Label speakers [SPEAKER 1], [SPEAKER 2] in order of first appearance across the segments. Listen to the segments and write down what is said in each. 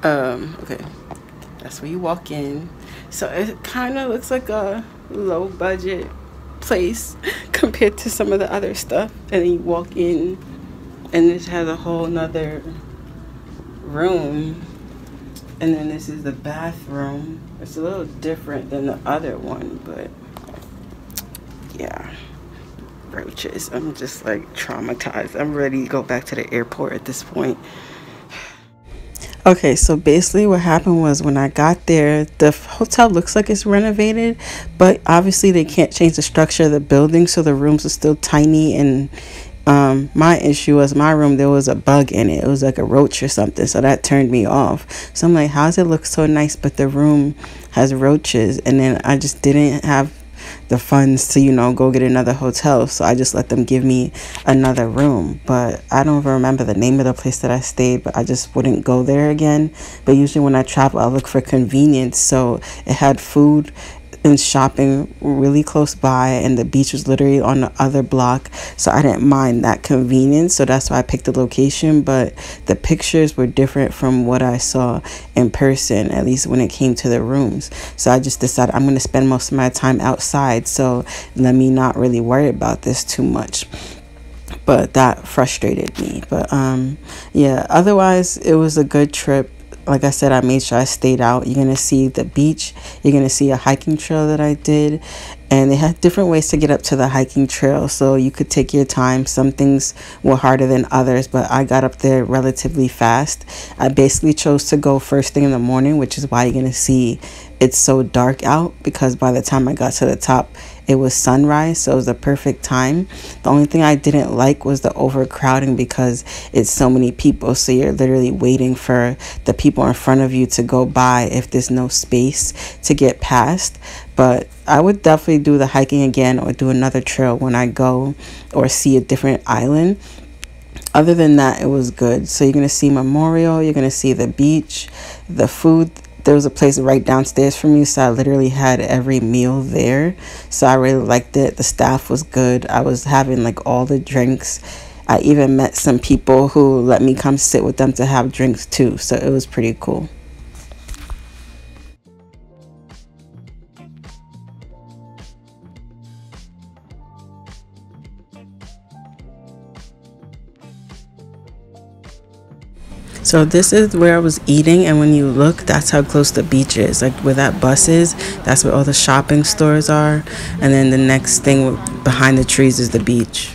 [SPEAKER 1] Okay, that's where you walk in. So it kind of looks like a low budget place compared to some of the other stuff. And then you walk in, and this has a whole nother room. And then this is the bathroom. It's a little different than the other one, but yeah. Roaches. I'm just like traumatized. I'm ready to go back to the airport at this point. Okay, so basically what happened was when I got there, the hotel looks like it's renovated, but obviously they can't change the structure of the building, so the rooms are still tiny. And my issue was my room, there was a bug in it. It was like a roach or something, so that turned me off. So I'm like, how does it look so nice, but the room has roaches? And then I just didn't have the funds to, go get another hotel, so I just let them give me another room. But I don't even remember the name of the place that I stayed, but I just wouldn't go there again. But usually when I travel, I look for convenience, so it had food and shopping really close by, and the beach was literally on the other block, so I didn't mind that convenience. So that's why I picked the location. But the pictures were different from what I saw in person, at least when it came to the rooms. So I just decided I'm going to spend most of my time outside, so let me not really worry about this too much. But that frustrated me. But yeah, otherwise it was a good trip. Like I said, I made sure I stayed out. You're going to see the beach. You're going to see a hiking trail that I did. And they had different ways to get up to the hiking trail, so you could take your time. Some things were harder than others, but I got up there relatively fast. I basically chose to go first thing in the morning, which is why you're going to see it's so dark out, because by the time I got to the top, it was sunrise, so it was the perfect time. The only thing I didn't like was the overcrowding, because it's so many people, so you're literally waiting for the people in front of you to go by if there's no space to get past. But I would definitely do the hiking again, or do another trail when I go or see a different island. Other than that, it was good. So you're going to see Memorial, you're going to see the beach, the food. There was a place right downstairs from me, so I literally had every meal there. So I really liked it. The staff was good. I was having like all the drinks. I even met some people who let me come sit with them to have drinks too. So it was pretty cool. So this is where I was eating, and when you look, that's how close the beach is. Like where that bus is, that's where all the shopping stores are. And then the next thing behind the trees is the beach.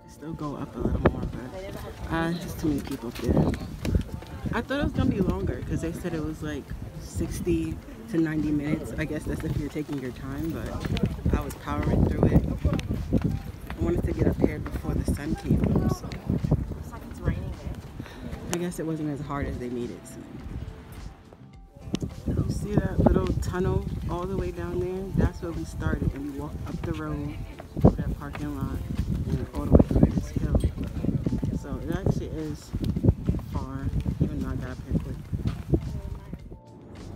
[SPEAKER 1] Still go up a little more, but just too many people there. I thought it was gonna be longer because they said it was like 60 to 90 minutes. I guess that's if you're taking your time, but I was powering through it. I wanted to get up here before the sun came up, so looks like it's raining there. I guess it wasn't as hard as they made it seem. You see that little tunnel all the way down there? That's where we started, and we walked up the road through that parking lot and all the way through this hill. So it actually is far, even though I got up here quick.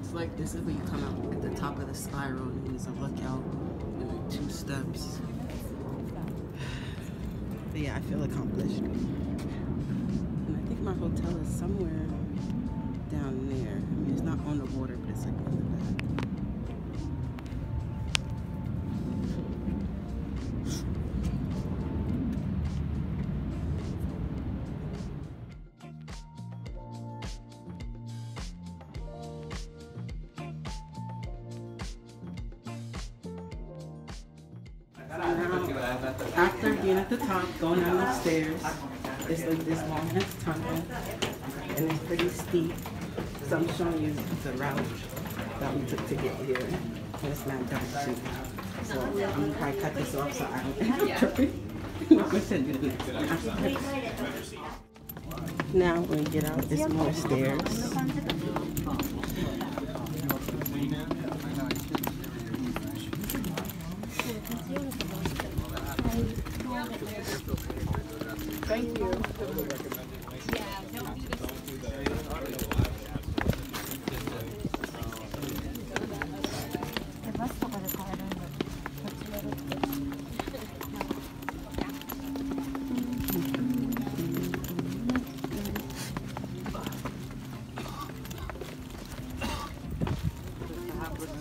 [SPEAKER 1] It's like this is where you come out at the top of the spiral, and there's a lookout and like 2 steps. yeah, I feel accomplished. And I think my hotel is somewhere down there. I mean, it's not on the water, but it's like in the back. After being at the top, going down the stairs, it's like this long ass tunnel, and it's pretty steep. So I'm showing you the route that we took to get here, and it's not dark too. So I'm gonna probably cut this off so I don't end up tripping. Now when we get out, it's more stairs. Thank you.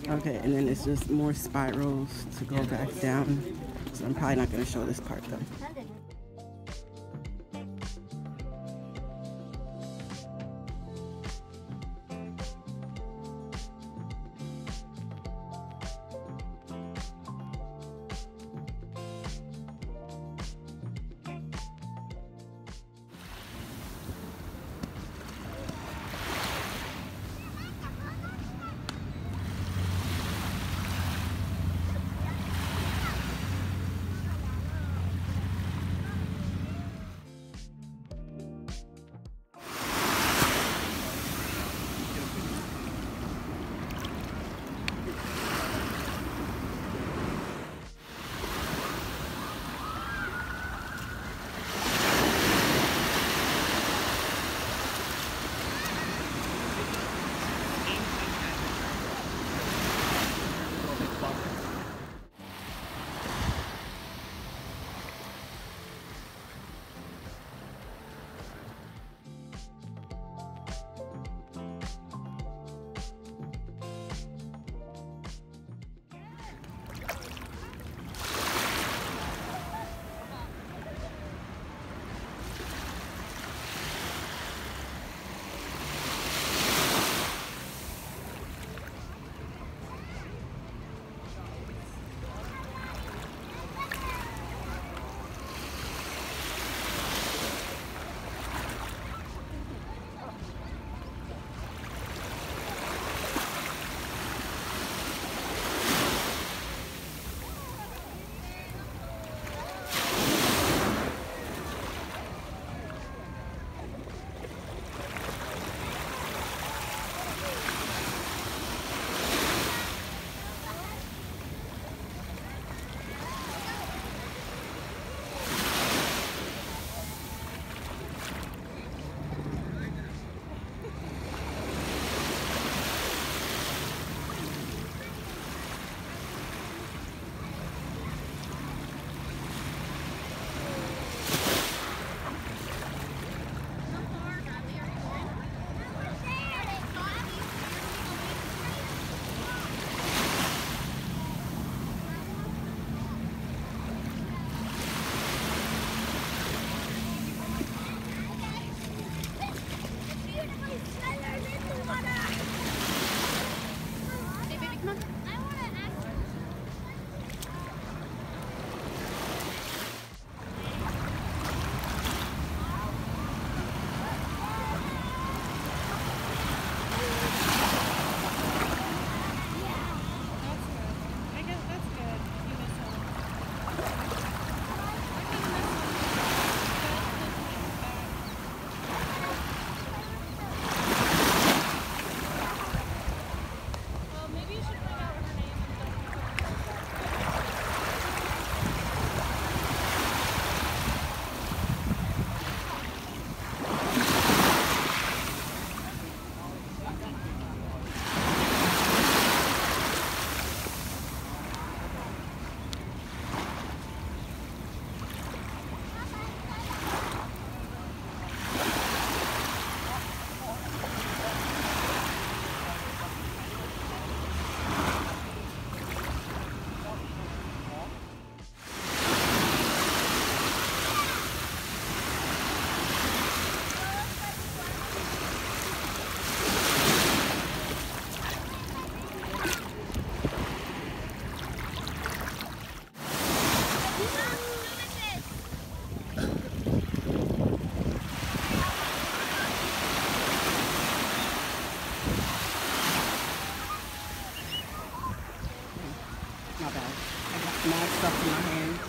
[SPEAKER 1] Okay, and then it's just more spirals to go back down. So I'm probably not going to show this part though.
[SPEAKER 2] Well, maybe you should find out
[SPEAKER 1] Mad stuff in my hands.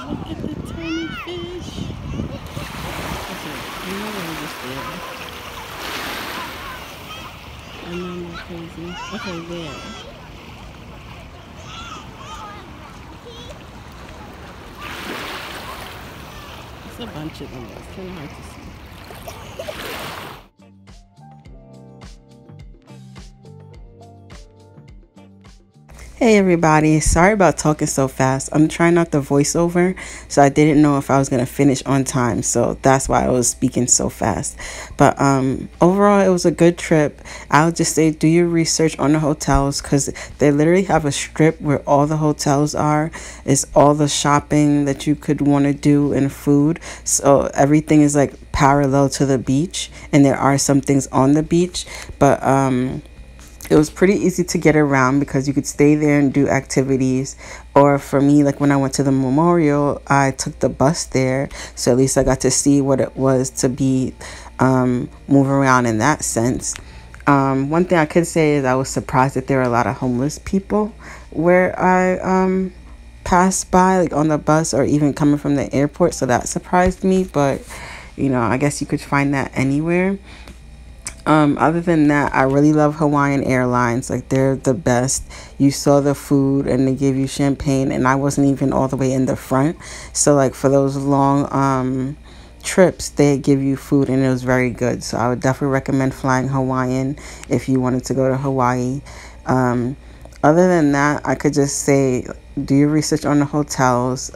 [SPEAKER 1] Look at the tiny fish. Okay, I know they were just there. I know I'm not crazy. Okay, there. There's a bunch of them. It's kind of hard to see. Hey everybody, sorry about talking so fast. I'm trying not to voice over, so I didn't know if I was gonna finish on time, so that's why I was speaking so fast. But overall it was a good trip. I would just say do your research on the hotels, because they literally have a strip where all the hotels are. It's all the shopping that you could want to do and food, so everything is like parallel to the beach, and there are some things on the beach, but it was pretty easy to get around because you could stay there and do activities. Or for me, like when I went to the memorial, I took the bus there, so at least I got to see what it was to be move around in that sense. One thing I could say is I was surprised that there were a lot of homeless people where I passed by, like on the bus or even coming from the airport, so that surprised me. But you know, I guess you could find that anywhere. Other than that, I really love Hawaiian Airlines. Like, they're the best. You saw the food and they gave you champagne, and I wasn't even all the way in the front. So like for those long trips, they give you food and it was very good. So I would definitely recommend flying Hawaiian if you wanted to go to Hawaii. Other than that, I could just say do your research on the hotels.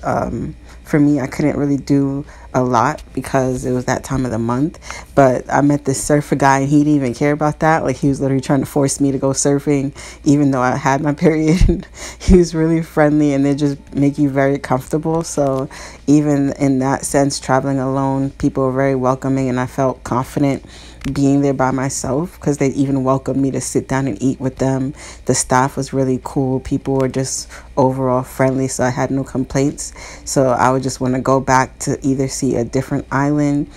[SPEAKER 1] For me, I couldn't really do a lot because it was that time of the month, but I met this surfer guy and he didn't even care about that. Like, he was literally trying to force me to go surfing even though I had my period. He was really friendly and they just make you very comfortable. So even in that sense, traveling alone, people were very welcoming, and I felt confident being there by myself because they even welcomed me to sit down and eat with them. The staff was really cool. People were just overall friendly, so I had no complaints. So I would just want to go back to either see a different island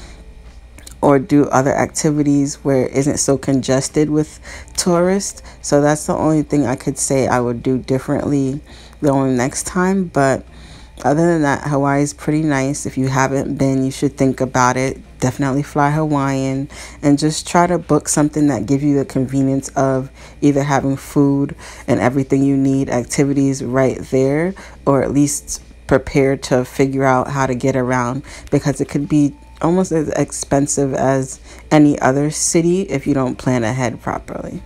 [SPEAKER 1] or do other activities where it isn't so congested with tourists. So that's the only thing I could say I would do differently the only next time. But other than that, Hawaii is pretty nice. If you haven't been, you should think about it. Definitely fly Hawaiian and just try to book something that gives you the convenience of either having food and everything you need, activities right there, or at least prepared to figure out how to get around, because it could be almost as expensive as any other city if you don't plan ahead properly.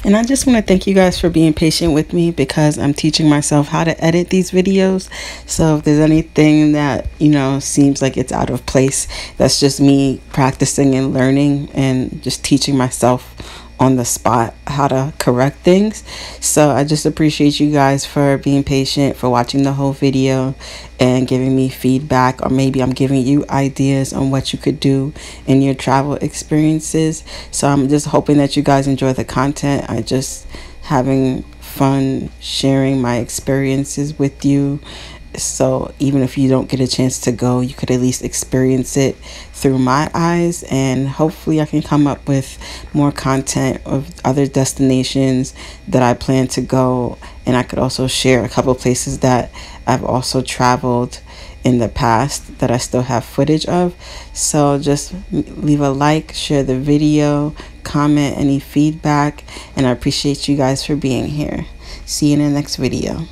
[SPEAKER 1] And I just want to thank you guys for being patient with me because I'm teaching myself how to edit these videos. So if there's anything that, you know, seems like it's out of place, that's just me practicing and learning and just teaching myself on the spot how to correct things. So I just appreciate you guys for being patient, for watching the whole video and giving me feedback, or maybe I'm giving you ideas on what you could do in your travel experiences. So I'm just hoping that you guys enjoy the content. I just having fun sharing my experiences with you. So even if you don't get a chance to go, you could at least experience it through my eyes, and hopefully I can come up with more content of other destinations that I plan to go. And I could also share a couple places that I've also traveled in the past that I still have footage of. So just leave a like, share the video, comment any feedback, and I appreciate you guys for being here. See you in the next video.